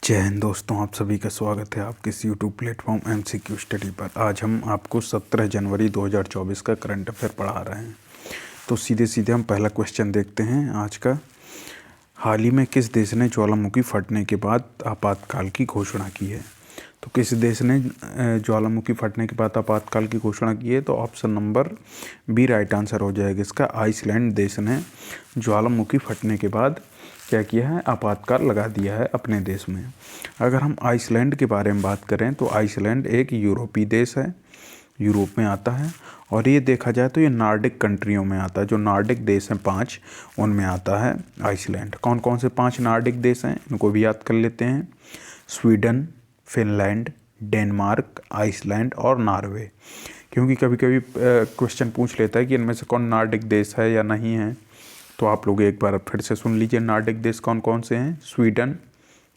जय हिंद दोस्तों, आप सभी का स्वागत है आपके इस यूट्यूब प्लेटफॉर्म MCQ स्टडी पर। आज हम आपको 17 जनवरी 2024 का करंट अफेयर पढ़ा रहे हैं। तो सीधे सीधे हम पहला क्वेश्चन देखते हैं आज का। हाल ही में किस देश ने ज्वालामुखी फटने के बाद आपातकाल की घोषणा की है? तो किस देश ने ज्वालामुखी फटने के बाद आपातकाल की घोषणा की है? तो option number B right answer हो जाएगा इसका। आइसलैंड देश ने ज्वालामुखी फटने के बाद क्या किया है? आपातकाल लगा दिया है अपने देश में। अगर हम आइसलैंड के बारे में बात करें तो आइसलैंड एक यूरोपीय देश है, यूरोप में आता है। और ये देखा जाए तो ये नॉर्डिक कंट्रियों में आता है। जो नॉर्डिक देश हैं 5, उनमें आता है आइसलैंड। कौन कौन से 5 नॉर्डिक देश हैं इनको भी याद कर लेते हैं। स्वीडन, फिनलैंड, डेनमार्क, आइसलैंड और नॉर्वे। क्योंकि कभी कभी क्वेश्चन पूछ लेता है कि इनमें से कौन नॉर्डिक देश है या नहीं है, तो आप लोग एक बार फिर से सुन लीजिए नॉर्डिक देश कौन कौन से हैं। स्वीडन,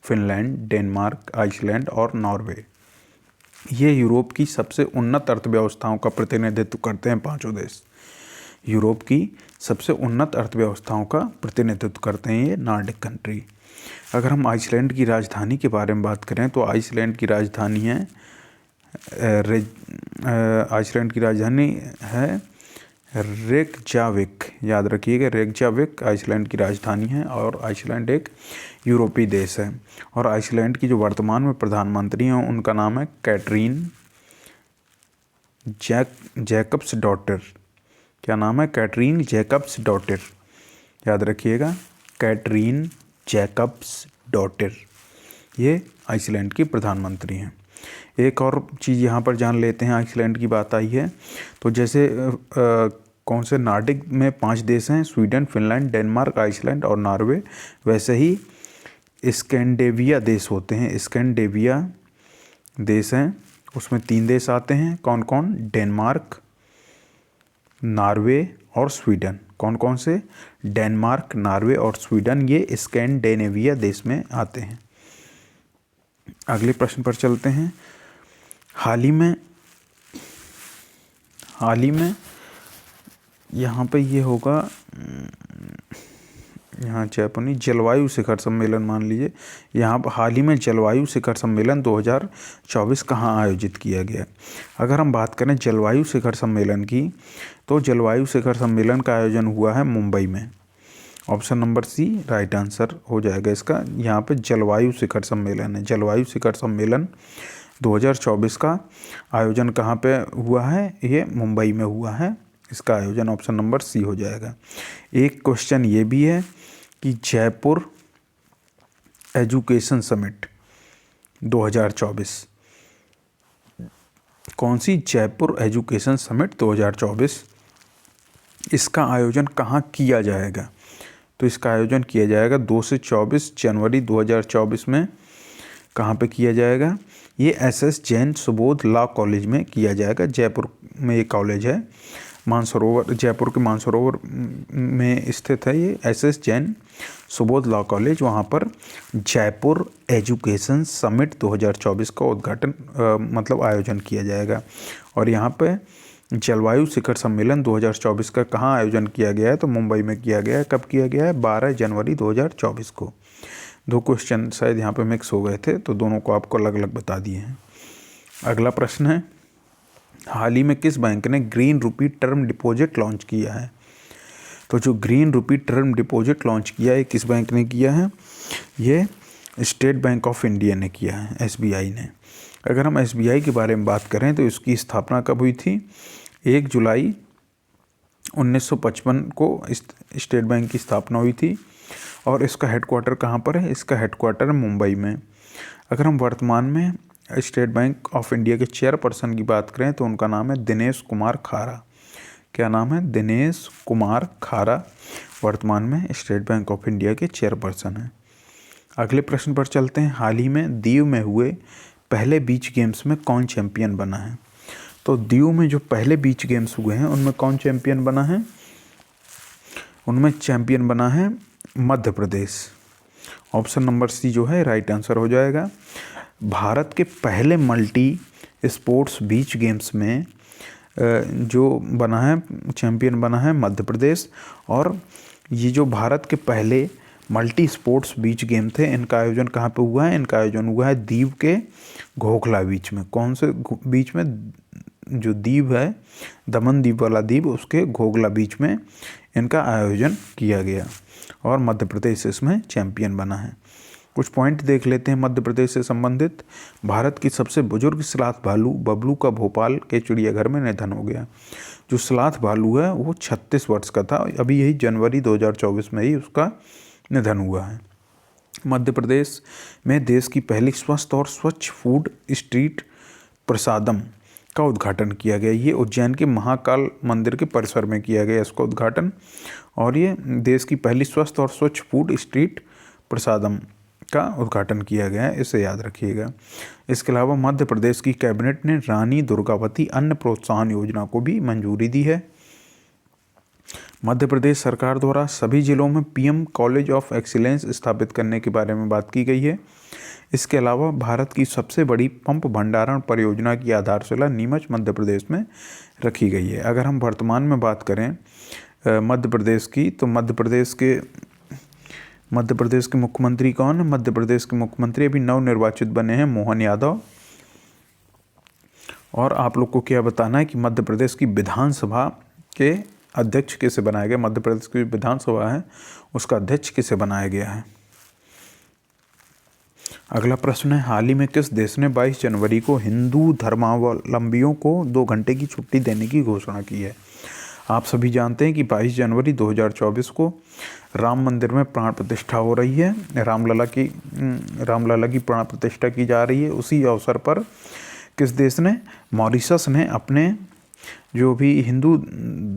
फिनलैंड, डेनमार्क, आइसलैंड और नॉर्वे। ये यूरोप की सबसे उन्नत अर्थव्यवस्थाओं का प्रतिनिधित्व करते हैं। 5 देश यूरोप की सबसे उन्नत अर्थव्यवस्थाओं का प्रतिनिधित्व करते हैं ये नॉर्डिक कंट्री। अगर हम आइसलैंड की राजधानी के बारे में बात करें तो आइसलैंड की राजधानी है रेकजाविक। याद रखिएगा, रेकजाविक आइसलैंड की राजधानी है। और आइसलैंड एक यूरोपीय देश है। और आइसलैंड की जो वर्तमान में प्रधानमंत्री हैं उनका नाम है कैटरीन जैकब्सडॉटर। क्या नाम है? कैटरीन जैकब्सडॉटर। याद रखिएगा, कैटरीन जैकब्सडॉटर ये आइसलैंड की प्रधानमंत्री हैं। एक और चीज़ यहाँ पर जान लेते हैं, आइसलैंड की बात आई है तो जैसे कौन से नॉर्डिक में 5 देश हैं, स्वीडन, फिनलैंड, डेनमार्क, आइसलैंड और नॉर्वे, वैसे ही स्कैंडिनेविया देश होते हैं। स्कैंडिनेविया देश हैं, उसमें 3 देश आते हैं। कौन कौन? डेनमार्क, नॉर्वे और स्वीडन। कौन कौन से? डेनमार्क, नॉर्वे और स्वीडन, ये स्कैंडिनेविया देश में आते हैं। अगले प्रश्न पर चलते हैं। हाल ही में यहाँ पे ये होगा, यहाँ जापानी जलवायु शिखर सम्मेलन मान लीजिए। यहाँ पर हाल ही में जलवायु शिखर सम्मेलन 2024 कहाँ आयोजित किया गया? अगर हम बात करें जलवायु शिखर सम्मेलन की तो जलवायु शिखर सम्मेलन का आयोजन हुआ है मुंबई में। Option number C right answer हो जाएगा इसका। यहाँ पे जलवायु शिखर सम्मेलन है। जलवायु शिखर सम्मेलन 2024 का आयोजन कहाँ पे हुआ है? ये मुंबई में हुआ है। इसका आयोजन ऑप्शन नंबर सी हो जाएगा। एक क्वेश्चन ये भी है कि जयपुर एजुकेशन समिट 2024 कौन सी? जयपुर एजुकेशन समिट 2024, इसका आयोजन कहाँ किया जाएगा? तो इसका आयोजन किया जाएगा 2 से 24 जनवरी 2024 में। कहाँ पे किया जाएगा? ये SS Jain Subodh law college में किया जाएगा। जयपुर में ये कॉलेज है, मानसरोवर, जयपुर के मानसरोवर में स्थित है ये SS Jain Subodh law college. वहाँ पर जयपुर एजुकेशन समिट 2024 का उद्घाटन आयोजन किया जाएगा। और यहाँ पे जलवायु शिखर सम्मेलन 2024 का कहाँ आयोजन किया गया है? तो मुंबई में किया गया है। कब किया गया है? 12 जनवरी 2024 को। 2 क्वेश्चन शायद यहाँ पे मिक्स हो गए थे तो दोनों को आपको अलग अलग बता दिए हैं। अगला प्रश्न है, हाल ही में किस बैंक ने green rupee term deposit launch किया है? तो जो green rupee term deposit launch किया है किस बैंक ने किया है? ये स्टेट बैंक ऑफ इंडिया ने किया है, SBI ने। अगर हम SBI के बारे में बात करें तो इसकी स्थापना कब हुई थी? 1 जुलाई 1955 को स्टेट बैंक की स्थापना हुई थी। और इसका हेडक्वार्टर कहाँ पर है? इसका हेडक्वार्टर मुंबई में। अगर हम वर्तमान में स्टेट बैंक ऑफ इंडिया के चेयरपर्सन की बात करें तो उनका नाम है दिनेश कुमार खारा। क्या नाम है? दिनेश कुमार खारा वर्तमान में स्टेट बैंक ऑफ इंडिया के चेयरपर्सन हैं। अगले प्रश्न पर चलते हैं। हाल ही में दीव में हुए पहले बीच गेम्स में कौन चैंपियन बना है? तो दीव में जो पहले बीच गेम्स हुए हैं उनमें कौन चैंपियन बना है? उनमें चैंपियन बना है मध्य प्रदेश। ऑप्शन नंबर सी जो है राइट आंसर हो जाएगा। भारत के पहले मल्टी स्पोर्ट्स बीच गेम्स में जो बना है, चैंपियन बना है मध्य प्रदेश। और ये जो भारत के पहले मल्टी स्पोर्ट्स बीच गेम थे। इनका आयोजन कहाँ पे हुआ है? इनका आयोजन हुआ है दीव के घोघला बीच में। कौन से बीच में? जो दीव है, दमन दीव वाला दीव, उसके घोघला बीच में इनका आयोजन किया गया और मध्य प्रदेश इसमें चैंपियन बना है। कुछ पॉइंट देख लेते हैं मध्य प्रदेश से संबंधित। भारत की सबसे बुजुर्ग सलाथ भालू बबलू का भोपाल के चिड़ियाघर में निधन हो गया। जो सलाथ भालू है वो 36 वर्ष का था। अभी यही जनवरी 2024 में ही उसका निधन हुआ है। मध्य प्रदेश में देश की पहली स्वस्थ और स्वच्छ फूड स्ट्रीट प्रसादम का उद्घाटन किया गया। ये उज्जैन के महाकाल मंदिर के परिसर में किया गया इसका उद्घाटन, और ये देश की पहली स्वस्थ और स्वच्छ फूड स्ट्रीट प्रसादम का उद्घाटन किया गया है, इसे याद रखिएगा। इसके अलावा मध्य प्रदेश की कैबिनेट ने रानी दुर्गावती अन्न प्रोत्साहन योजना को भी मंजूरी दी है। मध्य प्रदेश सरकार द्वारा सभी जिलों में पीएम कॉलेज ऑफ एक्सीलेंस स्थापित करने के बारे में बात की गई है। इसके अलावा भारत की सबसे बड़ी पंप भंडारण परियोजना की आधारशिला नीमच मध्य प्रदेश में रखी गई है। अगर हम वर्तमान में बात करें मध्य प्रदेश की, तो मध्य प्रदेश के मुख्यमंत्री कौन है? मध्य प्रदेश के मुख्यमंत्री अभी नवनिर्वाचित बने हैं मोहन यादव। और आप लोग को क्या बताना है कि मध्य प्रदेश की विधानसभा के अध्यक्ष किसे बनाया गया? मध्य प्रदेश की विधानसभा है उसका अध्यक्ष किसे बनाया गया है? अगला प्रश्न है, हाल ही में किस देश ने 22 जनवरी को हिंदू धर्मावलंबियों को 2 घंटे की छुट्टी देने की घोषणा की है? आप सभी जानते हैं कि 22 जनवरी 2024 को राम मंदिर में प्राण प्रतिष्ठा हो रही है। रामलला की प्राण प्रतिष्ठा की जा रही है। उसी अवसर पर किस देश ने? मॉरिशस ने अपने जो भी हिंदू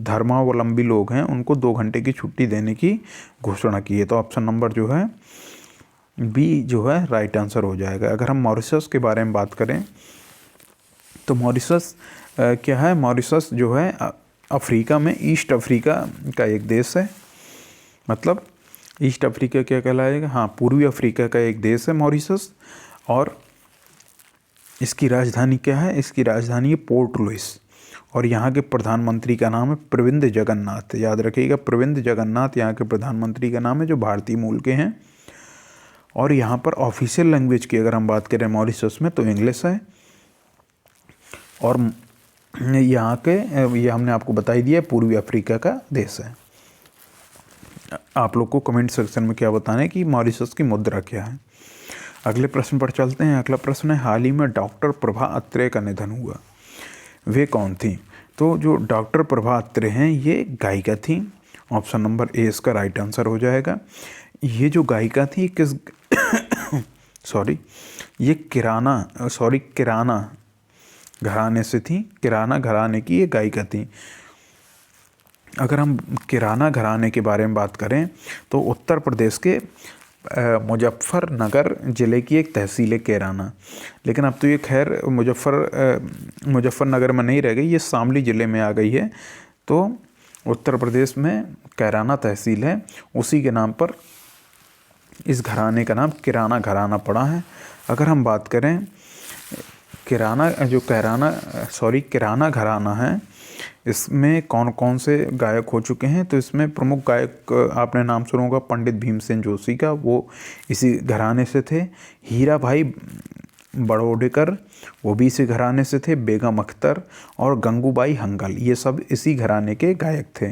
धर्मावलंबी लोग हैं उनको 2 घंटे की छुट्टी देने की घोषणा की है। तो ऑप्शन नंबर जो है बी जो है राइट आंसर हो जाएगा। अगर हम मॉरिशस के बारे में बात करें तो मॉरिशस क्या है? मॉरिशस जो है अफ्रीका में, ईस्ट अफ्रीका का एक देश है। मतलब ईस्ट अफ्रीका क्या कहलाएगा? हाँ, पूर्वी अफ्रीका का एक देश है मॉरिशस। और इसकी राजधानी क्या है? इसकी राजधानी है पोर्ट लुइस। और यहाँ के प्रधानमंत्री का नाम है प्रविंद जगन्नाथ। याद रखिएगा, प्रविंद जगन्नाथ यहाँ के प्रधानमंत्री का नाम है, जो भारतीय मूल के हैं। और यहाँ पर ऑफिशियल लैंग्वेज की अगर हम बात करें मॉरिशस में तो इंग्लिश है। और यहाँ के ये हमने आपको बता ही दिया, पूर्वी अफ्रीका का देश है। आप लोग को कमेंट सेक्शन में क्या बताना है कि मॉरिशस की मुद्रा क्या है। अगले प्रश्न पर चलते हैं। अगला प्रश्न है, हाल ही में डॉक्टर प्रभा अत्रेय का निधन हुआ, वे कौन थी? तो जो डॉक्टर प्रभा अत्रेय हैं ये गायिका थी। ऑप्शन नंबर ए इसका राइट आंसर हो जाएगा। ये जो गायिका थी किस ये किराना घराने से थी। किराना घराने की ये गायिका थी। अगर हम किराना घराने के बारे में बात करें तो उत्तर प्रदेश के मुजफ्फरनगर ज़िले की एक तहसील है किराना। लेकिन अब तो ये खैर मुजफ्फरनगर में नहीं रह गई, ये शामली ज़िले में आ गई है। तो उत्तर प्रदेश में किराना तहसील है, उसी के नाम पर इस घराने का नाम किराना घराना पड़ा है। अगर हम बात करें किराना घराना है, इसमें कौन कौन से गायक हो चुके हैं? तो इसमें प्रमुख गायक आपने नाम सुना होगा पंडित भीमसेन जोशी का, वो इसी घराने से थे। हीरा भाई बड़ौडेकर वो भी इसी घराने से थे। बेगम अख्तर और गंगूबाई हंगल ये सब इसी घराने के गायक थे।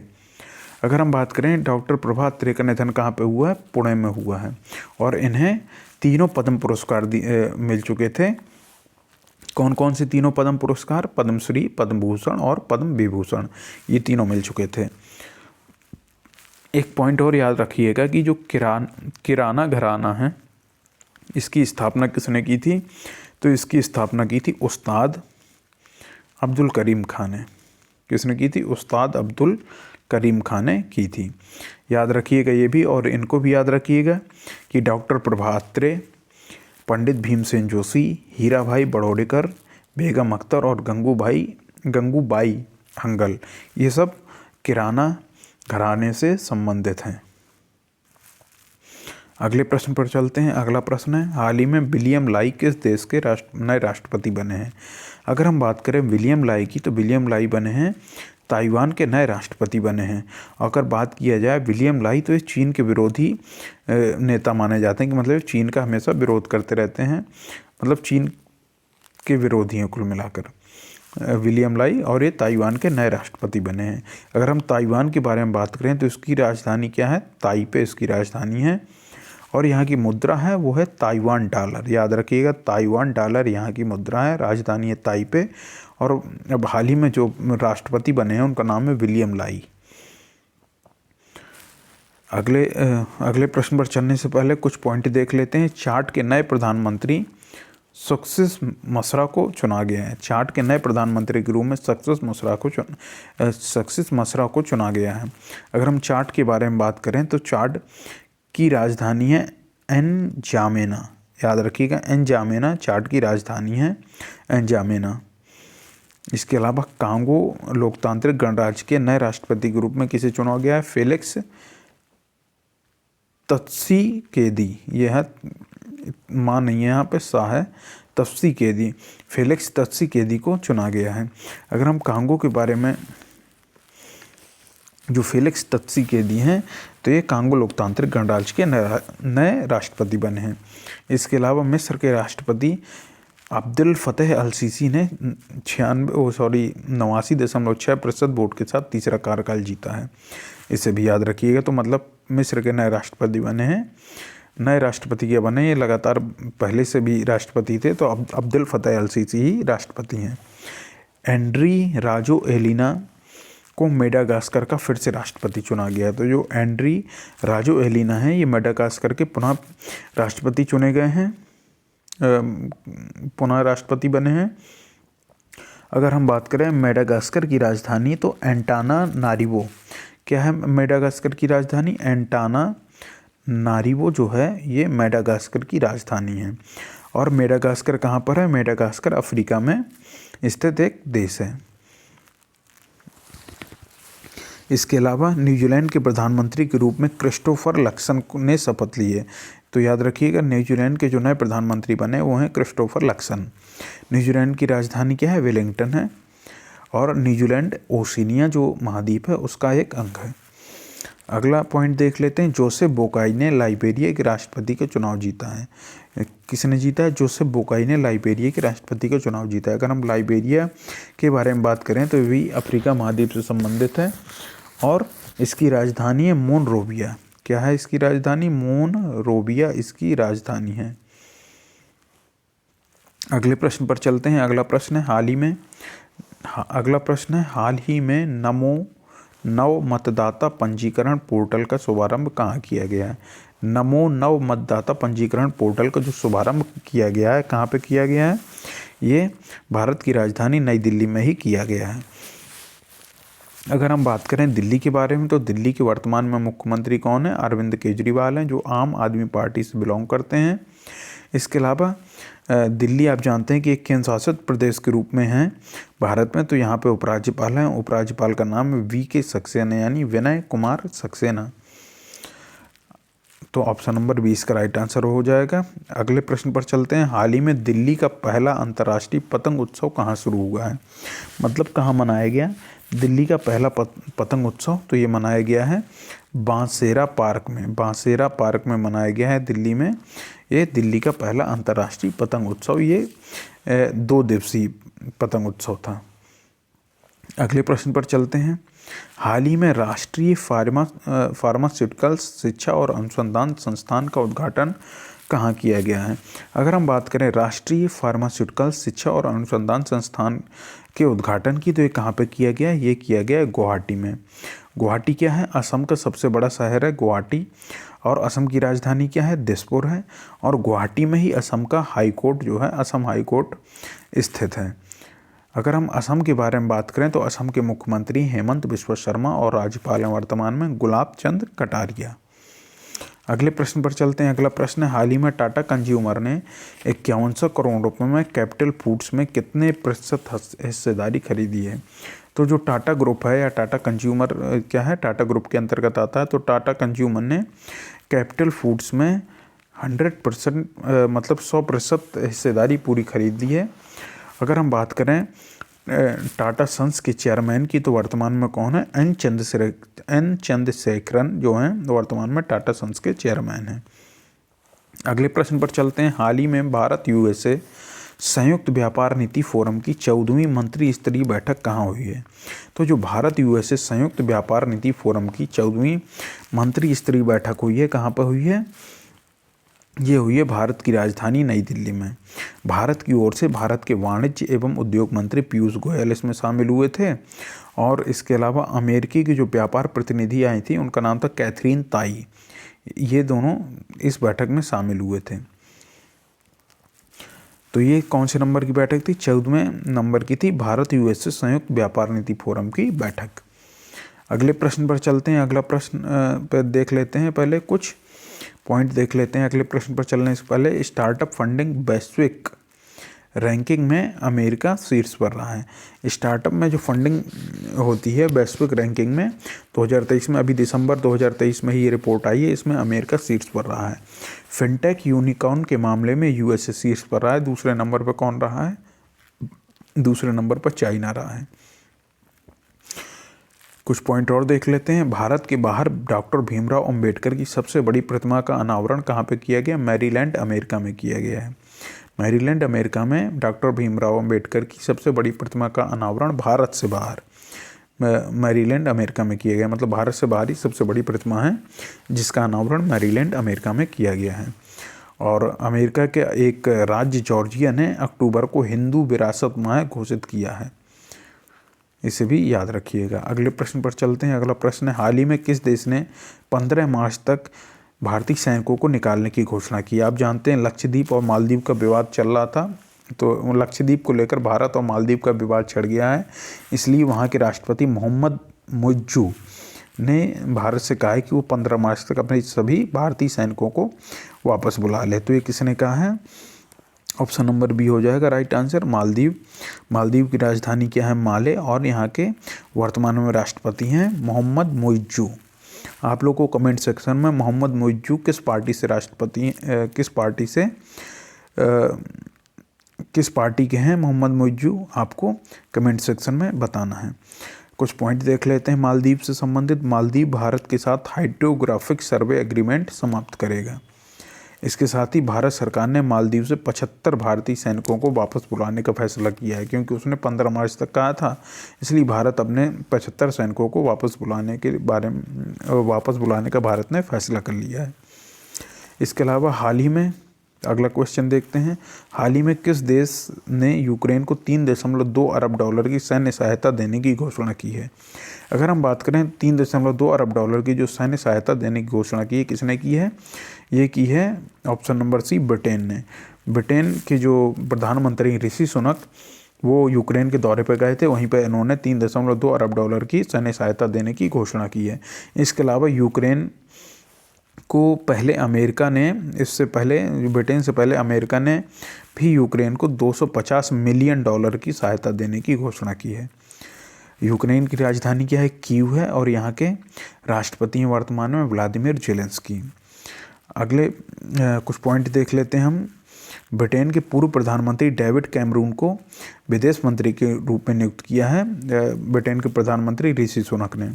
अगर हम बात करें डॉक्टर प्रभा अत्रेय का निधन कहाँ पे हुआ है? पुणे में हुआ है। और इन्हें तीनों पद्म पुरस्कार मिल चुके थे। कौन कौन से तीनों पद्म पुरस्कार? पद्मश्री, पद्म भूषण और पद्म विभूषण, ये तीनों मिल चुके थे। एक पॉइंट और याद रखिएगा कि जो किराना घराना है इसकी स्थापना किसने की थी? तो इसकी स्थापना की थी उस्ताद अब्दुल करीम खान ने। किसने की थी? उस्ताद अब्दुल करीम खान ने की थी। याद रखिएगा ये भी, और इनको भी याद रखिएगा कि डॉक्टर प्रभा अत्रेय, पंडित भीमसेन जोशी, हीरा भाई बड़ौडेकर, बेगम अख्तर और गंगूबाई हंगल ये सब किराना घराने से संबंधित हैं। अगले प्रश्न पर चलते हैं। अगला प्रश्न है, हाल ही में विलियम लाई किस देश के नए राष्ट्रपति बने हैं? अगर हम बात करें विलियम लाई की तो विलियम लाई बने हैं ताइवान के नए राष्ट्रपति बने हैं। अगर बात किया जाए विलियम लाई, तो ये चीन के विरोधी नेता माने जाते हैं, कि मतलब चीन का हमेशा विरोध करते रहते हैं, मतलब चीन के विरोधी हैं कुल मिलाकर विलियम लाई, और ये ताइवान के नए राष्ट्रपति बने हैं। अगर हम ताइवान के बारे में बात करें तो इसकी राजधानी क्या है? ताइपे इसकी राजधानी है, और यहाँ की मुद्रा है वो है ताइवान डॉलर। याद रखिएगा, ताइवान डॉलर यहाँ की मुद्रा है, राजधानी है ताइपे। और अब हाल ही में जो राष्ट्रपति बने हैं उनका नाम है विलियम लाई। अगले प्रश्न पर चलने से पहले कुछ पॉइंट देख लेते हैं। चाड के नए प्रधानमंत्री सक्सेस मसरा को चुना गया है। चाड के नए प्रधानमंत्री के रूप में सक्सेस मसरा को चुना गया है। अगर हम चाड के बारे में बात करें तो चाड की राजधानी है एनजामेना। याद रखिएगा, एनजामेना चाड की राजधानी है, एनजामेना। इसके अलावा कांगो लोकतांत्रिक गणराज्य के नए राष्ट्रपति के रूप में किसे चुना गया है? फेलिक्स त्सिसेकेदी। यह है, माँ नहीं है यहाँ पे, सा है, त्सिसेकेदी। फेलिक्स त्सिसेकेदी को चुना गया है। अगर हम कांगो के बारे में, जो फेलिक्स त्सिसेकेदी हैं, तो ये कांगो लोकतांत्रिक गणराज्य के नए राष्ट्रपति बने हैं। इसके अलावा मिस्र के राष्ट्रपति अब्दुल फतेह अल सीसी ने 89.6% वोट के साथ तीसरा कार्यकाल जीता है। इसे भी याद रखिएगा। तो मतलब मिस्र के नए राष्ट्रपति बने हैं। नए राष्ट्रपति क्या बने? ये लगातार पहले से भी राष्ट्रपति थे, तो अब अब्दुल फतेह अल सीसी ही राष्ट्रपति हैं। एंड्री राजोएलिना को मेडागास्कर का फिर से राष्ट्रपति चुना गया है। तो जो एंड्री राजोएलिना है, ये मेडागास्कर के पुनः राष्ट्रपति चुने गए हैं, पुनः राष्ट्रपति बने हैं। अगर हम बात करें मेडागास्कर की राजधानी, तो एंटानानारिवो। क्या है मेडागास्कर की राजधानी? एंटानानारिवो जो है ये मेडागास्कर की राजधानी है। और मेडागास्कर कहाँ पर है? मेडागास्कर अफ्रीका में स्थित एक देश है। इसके अलावा न्यूजीलैंड के प्रधानमंत्री के रूप में क्रिस्टोफर लक्सन ने शपथ ली है। तो याद रखिएगा, न्यूजीलैंड के जो नए प्रधानमंत्री बने वो हैं क्रिस्टोफर लक्सन। न्यूजीलैंड की राजधानी क्या है? वेलिंगटन है। और न्यूजीलैंड ओशिनिया जो महाद्वीप है उसका एक अंग है। अगला पॉइंट देख लेते हैं। जोसेफ बोकाई ने लाइबेरिया के राष्ट्रपति का चुनाव जीता है। किसने जीता है? जोसेफ बोकाई ने लाइबेरिया के राष्ट्रपति का चुनाव जीता है। अगर हम लाइबेरिया के बारे में बात करें तो ये भी अफ्रीका महाद्वीप से संबंधित है, और इसकी राजधानी है मोनरोविया। क्या है इसकी राजधानी? मोनरोविया इसकी राजधानी है। अगले प्रश्न पर चलते हैं। अगला प्रश्न है हाल ही में नव मतदाता पंजीकरण पोर्टल का शुभारंभ कहाँ किया गया है? नव मतदाता पंजीकरण पोर्टल का जो शुभारंभ किया गया है, कहाँ पे किया गया है? ये भारत की राजधानी नई दिल्ली में ही किया गया है। अगर हम बात करें दिल्ली के बारे में, तो दिल्ली के वर्तमान में मुख्यमंत्री कौन है? अरविंद केजरीवाल हैं, जो आम आदमी पार्टी से बिलोंग करते हैं। इसके अलावा दिल्ली आप जानते हैं कि एक केंद्र शासित प्रदेश के रूप में है भारत में। तो यहाँ पे उपराज्यपाल हैं, उपराज्यपाल का नाम है वी.के. सक्सेना, यानी विनय कुमार सक्सेना। तो ऑप्शन नंबर 20 का राइट आंसर हो जाएगा। अगले प्रश्न पर चलते हैं। हाल ही में दिल्ली का पहला अंतर्राष्ट्रीय पतंग उत्सव कहाँ शुरू हुआ है? मतलब कहाँ मनाया गया दिल्ली का पहला पतंग उत्सव? तो ये मनाया गया है बांसेरा पार्क में। बांसेरा पार्क में मनाया गया है दिल्ली में। ये दिल्ली का पहला अंतर्राष्ट्रीय पतंग उत्सव, ये 2 दिवसीय पतंग उत्सव था। अगले प्रश्न पर चलते हैं। हाल ही में राष्ट्रीय फार्मास्यूटिकल शिक्षा और अनुसंधान संस्थान का उद्घाटन कहाँ किया गया है? अगर हम बात करें राष्ट्रीय फार्मास्यूटिकल शिक्षा और अनुसंधान संस्थान के उद्घाटन की, तो ये कहाँ पे किया गया है? ये किया गया है गुवाहाटी में। गुवाहाटी क्या है? असम का सबसे बड़ा शहर है गुवाहाटी, और असम की राजधानी क्या है? दिसपुर है। और गुवाहाटी में ही असम का हाई कोर्ट जो है, असम हाई कोर्ट स्थित है। अगर हम असम के बारे में बात करें तो असम के मुख्यमंत्री हेमंत बिस्वा शर्मा और राज्यपाल हैं वर्तमान में गुलाब चंद कटारिया। अगले प्रश्न पर चलते हैं। अगला प्रश्न है, हाल ही में टाटा कंज्यूमर ने 5100 करोड़ रुपए में कैपिटल फूड्स में कितने प्रतिशत हिस्सेदारी खरीदी है? तो जो टाटा ग्रुप है या टाटा कंज्यूमर क्या है, टाटा ग्रुप के अंतर्गत आता है। तो टाटा कंज्यूमर ने कैपिटल फूड्स में 100% मतलब 100% हिस्सेदारी पूरी खरीद ली है। अगर हम बात करें टाटा सन्स के चेयरमैन की, तो वर्तमान में कौन है? एन चंद्रशेखरन जो हैं वर्तमान में टाटा सन्स के चेयरमैन हैं। अगले प्रश्न पर चलते हैं। हाल ही में भारत यूएसए संयुक्त व्यापार नीति फोरम की 14वीं मंत्री स्तरीय बैठक कहाँ हुई है? तो जो भारत यूएसए संयुक्त व्यापार नीति फोरम की 14वीं मंत्री स्तरीय बैठक हुई है, कहाँ पर हुई है? ये हुई है भारत की राजधानी नई दिल्ली में। भारत की ओर से भारत के वाणिज्य एवं उद्योग मंत्री पीयूष गोयल इसमें शामिल हुए थे, और इसके अलावा अमेरिकी की जो व्यापार प्रतिनिधि आई थी उनका नाम था कैथरीन ताई। ये दोनों इस बैठक में शामिल हुए थे। तो ये कौन से नंबर की बैठक थी? 14वें नंबर की थी भारत यूएसए संयुक्त व्यापार नीति फोरम की बैठक। अगले प्रश्न पर चलते हैं। अगला प्रश्न पर देख लेते हैं, पहले कुछ पॉइंट देख लेते हैं। अगले प्रश्न पर चलने से पहले स्टार्टअप फंडिंग वैश्विक रैंकिंग में अमेरिका शीर्ष पर रहा है। स्टार्टअप में जो फंडिंग होती है वैश्विक रैंकिंग में 2023 में, अभी दिसंबर 2023 में ही ये रिपोर्ट आई है, इसमें अमेरिका शीर्ष पर रहा है। फिनटेक यूनिकॉर्न के मामले में यूएसए शीर्ष पर रहा है। दूसरे नंबर पर कौन रहा है? दूसरे नंबर पर चाइना रहा है। कुछ पॉइंट और देख लेते हैं। भारत के बाहर डॉक्टर भीमराव अंबेडकर की सबसे बड़ी प्रतिमा का अनावरण कहाँ पे किया गया? मैरीलैंड अमेरिका में किया गया है। मैरीलैंड अमेरिका में डॉक्टर भीमराव अंबेडकर की सबसे बड़ी प्रतिमा का अनावरण भारत से बाहर मैरीलैंड अमेरिका में किया गया। मतलब भारत से बाहर ही सबसे बड़ी प्रतिमा है जिसका अनावरण मैरीलैंड अमेरिका में किया गया है। और अमेरिका के एक राज्य जॉर्जिया ने अक्टूबर को हिंदू विरासत माह घोषित किया है। इसे भी याद रखिएगा। अगले प्रश्न पर चलते हैं। अगला प्रश्न है, हाल ही में किस देश ने 15 मार्च तक भारतीय सैनिकों को निकालने की घोषणा की? आप जानते हैं लक्षद्वीप और मालदीव का विवाद चल रहा था, तो लक्षद्वीप को लेकर भारत और मालदीव का विवाद छिड़ गया है। इसलिए वहाँ के राष्ट्रपति मोहम्मद मुइज्जू ने भारत से कहा है कि वो 15 मार्च तक अपने सभी भारतीय सैनिकों को वापस बुला ले। तो ये किसने कहा है? ऑप्शन नंबर बी हो जाएगा राइट आंसर, मालदीव। मालदीव की राजधानी क्या है? माले, और यहाँ के वर्तमान में राष्ट्रपति हैं मोहम्मद मुइज्जू। आप लोग को कमेंट सेक्शन में मोहम्मद मुइज्जू किस पार्टी से राष्ट्रपति, किस पार्टी के हैं मोहम्मद मुइज्जू, आपको कमेंट सेक्शन में बताना है। कुछ पॉइंट देख लेते हैं मालदीव से संबंधित। मालदीव भारत के साथ हाइड्रोग्राफिक सर्वे एग्रीमेंट समाप्त करेगा। इसके साथ ही भारत सरकार ने मालदीव से 75 भारतीय सैनिकों को वापस बुलाने का फैसला किया है, क्योंकि उसने 15 मार्च तक कहा था। इसलिए भारत अपने 75 सैनिकों को वापस बुलाने का भारत ने फैसला कर लिया है। इसके अलावा हाल ही में, अगला क्वेश्चन देखते हैं, हाल ही में किस देश ने यूक्रेन को $3.2 अरब की सैन्य सहायता देने की घोषणा की है? अगर हम बात करें $3.2 अरब की जो सैन्य सहायता देने की घोषणा की है, किसने की है? ये की है ऑप्शन नंबर सी, ब्रिटेन ने। ब्रिटेन के जो प्रधानमंत्री ऋषि सुनक वो यूक्रेन के दौरे पर गए थे, वहीं पर इन्होंने $3.2 अरब की सैन्य सहायता देने की घोषणा की है। इसके अलावा यूक्रेन को पहले अमेरिका ने, इससे पहले ब्रिटेन से पहले अमेरिका ने भी यूक्रेन को $250 मिलियन की सहायता देने की घोषणा की है। यूक्रेन की राजधानी क्या है? कीव है, और यहाँ के राष्ट्रपति हैं वर्तमान में व्लादिमीर जेलेंस्की। अगले कुछ पॉइंट देख लेते हैं हम। ब्रिटेन के पूर्व प्रधानमंत्री डेविड कैमरून को विदेश मंत्री के रूप में नियुक्त किया है ब्रिटेन के प्रधानमंत्री ऋषि सुनक ने।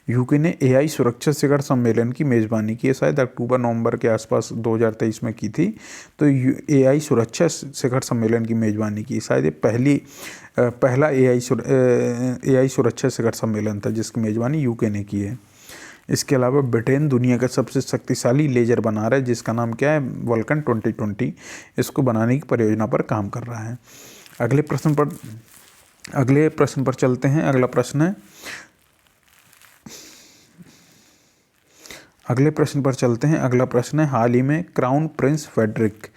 यूके ने एआई सुरक्षा शिखर सम्मेलन की मेज़बानी की है, शायद अक्टूबर-नवंबर के आसपास 2023 में की थी। तो एआई सुरक्षा शिखर सम्मेलन की मेज़बानी की, शायद ये पहला एआई सुरक्षा शिखर सम्मेलन था जिसकी मेज़बानी यूके ने की है। इसके अलावा ब्रिटेन दुनिया का सबसे शक्तिशाली लेजर बना रहा है जिसका नाम क्या है? वल्कन 2020। इसको बनाने की परियोजना पर काम कर रहा है। अगले प्रश्न पर चलते हैं। अगला प्रश्न है, हाल ही में क्राउन प्रिंस फेडरिक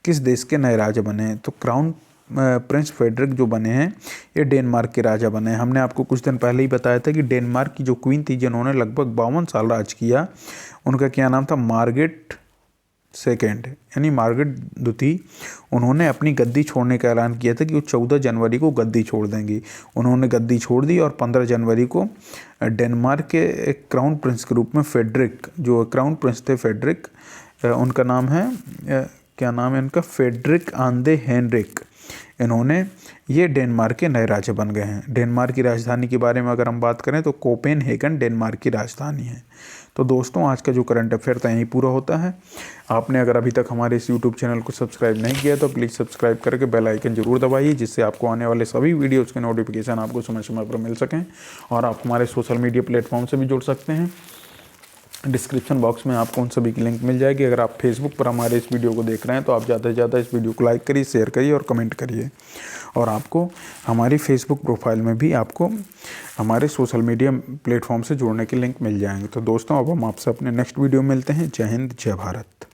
किस देश के नए राजा बने हैं? तो क्राउन प्रिंस फेडरिक जो बने हैं ये डेनमार्क के राजा बने हैं। हमने आपको कुछ दिन पहले ही बताया था कि डेनमार्क की जो क्वीन थी जिन्होंने लगभग 52 साल राज किया, उनका क्या नाम था? मार्गरेट सेकेंड, यानी मार्गरेट द्वितीय। उन्होंने अपनी गद्दी छोड़ने का ऐलान किया था कि वो 14 जनवरी को गद्दी छोड़ देंगी। उन्होंने गद्दी छोड़ दी और 15 जनवरी को डेनमार्क के एक क्राउन प्रिंस के रूप में फेडरिक, जो क्राउन प्रिंस थे फेडरिक, उनका नाम है क्या नाम है इनका, फ्रेडरिक आंदे हेनरिक, इन्होंने ये डेनमार्क के नए राजा बन गए हैं। डेनमार्क की राजधानी के बारे में अगर हम बात करें तो कोपेनहेगन डेनमार्क की राजधानी है। तो दोस्तों आज का जो करंट अफेयर था यहीं पूरा होता है। आपने अगर अभी तक हमारे इस यूट्यूब चैनल को सब्सक्राइब नहीं किया तो प्लीज़ सब्सक्राइब करके बेल आइकन जरूर दबाइए, जिससे आपको आने वाले सभी वीडियोज़ के नोटिफिकेशन आपको समय समय पर मिल सकें। और आप हमारे सोशल मीडिया प्लेटफॉर्म से भी जुड़ सकते हैं। डिस्क्रिप्शन बॉक्स में आपको उन सभी की लिंक मिल जाएगी। अगर आप फेसबुक पर हमारे इस वीडियो को देख रहे हैं तो आप ज़्यादा से ज़्यादा इस वीडियो को लाइक करिए, शेयर करिए और कमेंट करिए। और आपको हमारी फेसबुक प्रोफाइल में भी आपको हमारे सोशल मीडिया प्लेटफॉर्म से जुड़ने की लिंक मिल जाएंगे। तो दोस्तों अब हम आपसे अपने नेक्स्ट वीडियो में मिलते हैं। जय हिंद, जय भारत।